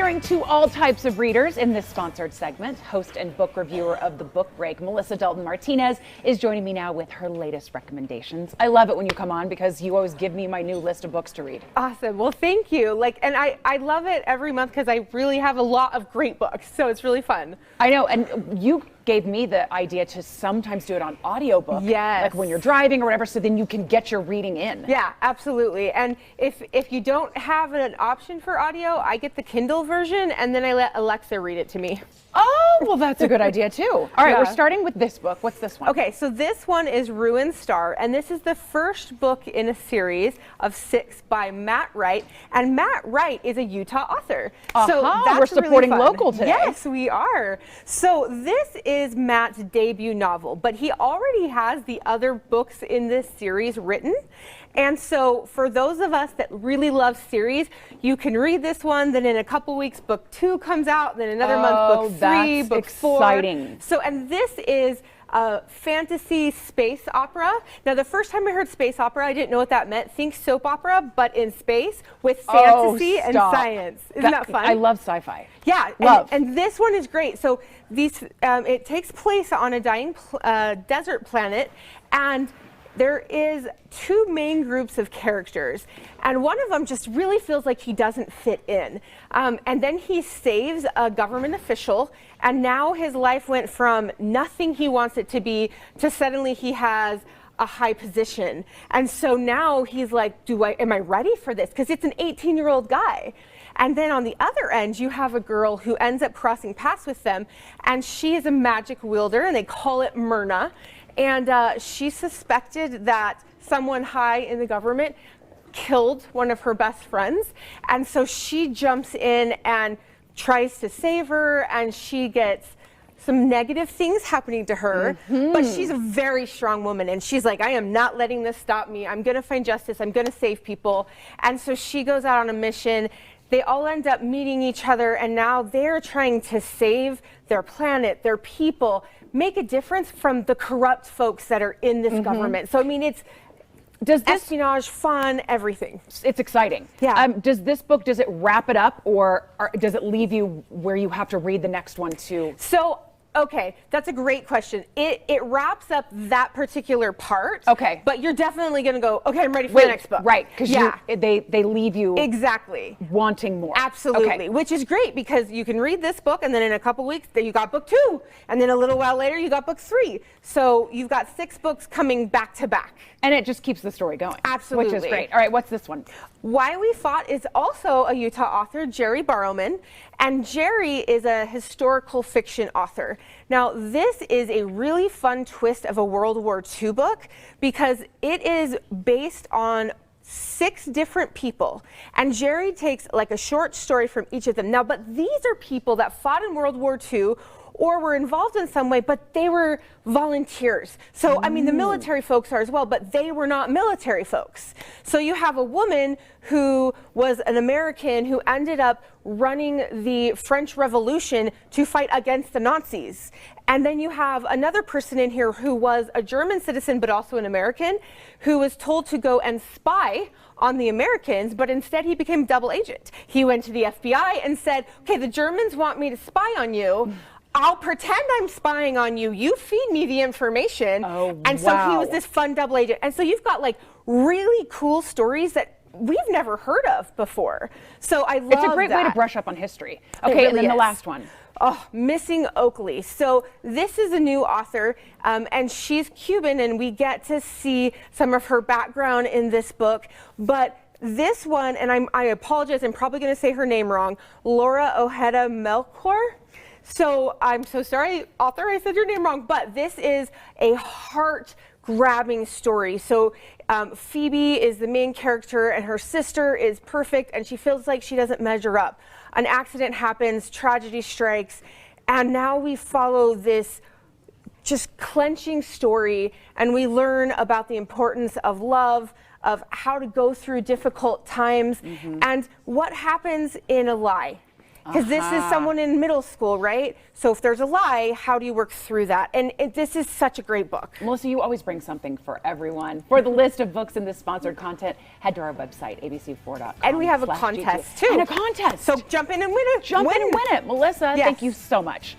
Catering to all types of readers in this sponsored segment, host and book reviewer of The Book Break, Melissa Dalton Martinez, is joining me now with her latest recommendations. I love it when you come on because you always give me my new list of books to read. Awesome. Well, thank you. And I love it every month because I really have a lot of great books, so it's really fun. I know, and you gave me the idea to sometimes do it on audiobook. Yes. Like when you're driving or whatever, so then you can get your reading in. Yeah, absolutely. And if you don't have an option for audio, I get the Kindle version and then I let Alexa read it to me. Oh, well, that's a good idea too. All right, Yeah. we're starting with this book. What's this one? Okay, so this one is Ruined Star, and this is the first book in a series of 6 by Matt Wright. And Matt Wright is a Utah author. So that's we're supporting really fun. local today. Yes, we are. So this is Matt's debut novel, but he already has the other books in this series written. And so for those of us that really love series, you can read this one, then in a couple weeks, book 2 comes out, then another month, book 3, book 4. Exciting. So, and this is a fantasy space opera. Now, the first time I heard space opera, I didn't know what that meant. Think soap opera, but in space with fantasy and science. Isn't that fun? I love sci-fi. Yeah, Love. And this one is great. So these, it takes place on a dying desert planet, and there is 2 main groups of characters, and one of them just really feels like he doesn't fit in. And then he saves a government official, and now his life went from nothing he wants it to be to suddenly he has a high position. And so now he's like, am I ready for this? Because it's an 18-year-old guy. And then on the other end, you have a girl who ends up crossing paths with them, and she is a magic wielder, and they call it Myrna. And she suspected that someone high in the government killed one of her best friends. And so she jumps in and tries to save her, and she gets some negative things happening to her. But she's a very strong woman, and she's like, I am not letting this stop me. I'm going to find justice. I'm going to save people. And so she goes out on a mission. They all end up meeting each other, and now they're trying to save their planet, their people, make a difference from the corrupt folks that are in this government. So, I mean, it's espionage, fun, everything. It's exciting. Yeah. Does this book, does it wrap it up, or does it leave you where you have to read the next one too? So, okay, that's a great question. It wraps up that particular part. Okay. But you're definitely going to go, okay, I'm ready for the next book. Right, because they leave you exactly wanting more. Absolutely, Okay. which is great because you can read this book and then in a couple weeks then you got book 2, and then a little while later you got book 3. So you've got 6 books coming back to back. And it just keeps the story going. Absolutely. Which is great. All right, what's this one? Why We Fought is also a Utah author, Jerry Barrowman, and Jerry is a historical fiction author. Now, this is a really fun twist of a World War II book because it is based on 6 different people, and Jerry takes like a short story from each of them. Now, but these are people that fought in World War II or were involved in some way, but they were volunteers. So, I mean, the military folks are as well, but they were not military folks. So you have a woman who was an American who ended up running the French Revolution to fight against the Nazis. And then you have another person in here who was a German citizen, but also an American, who was told to go and spy on the Americans, but instead he became a double agent. He went to the FBI and said, okay, the Germans want me to spy on you. I'll pretend I'm spying on you. You feed me the information. Oh, and so he was this fun double agent. And so you've got like really cool stories that we've never heard of before. So I love It's a great that. way to brush up on history. It Okay, really and then the is. last one. Oh, Missing Oakley. So this is a new author, and she's Cuban, and we get to see some of her background in this book. But this one, and I apologize, I'm probably going to say her name wrong, Laura Ojeda Melchor. So I'm so sorry, author, I said your name wrong, but this is a heart-grabbing story. So Phoebe is the main character, and her sister is perfect, and she feels like she doesn't measure up. An accident happens, tragedy strikes, and now we follow this just clenching story, and we learn about the importance of love, of how to go through difficult times, and what happens in a lie. Because this is someone in middle school, right? So if there's a lie, how do you work through that? And this is such a great book. Melissa, you always bring something for everyone. For the list of books in this sponsored content, head to our website, abc4.com. And we have a contest, too. And a contest. So jump in and win it. Jump in and win it. Melissa, Yes. thank you so much.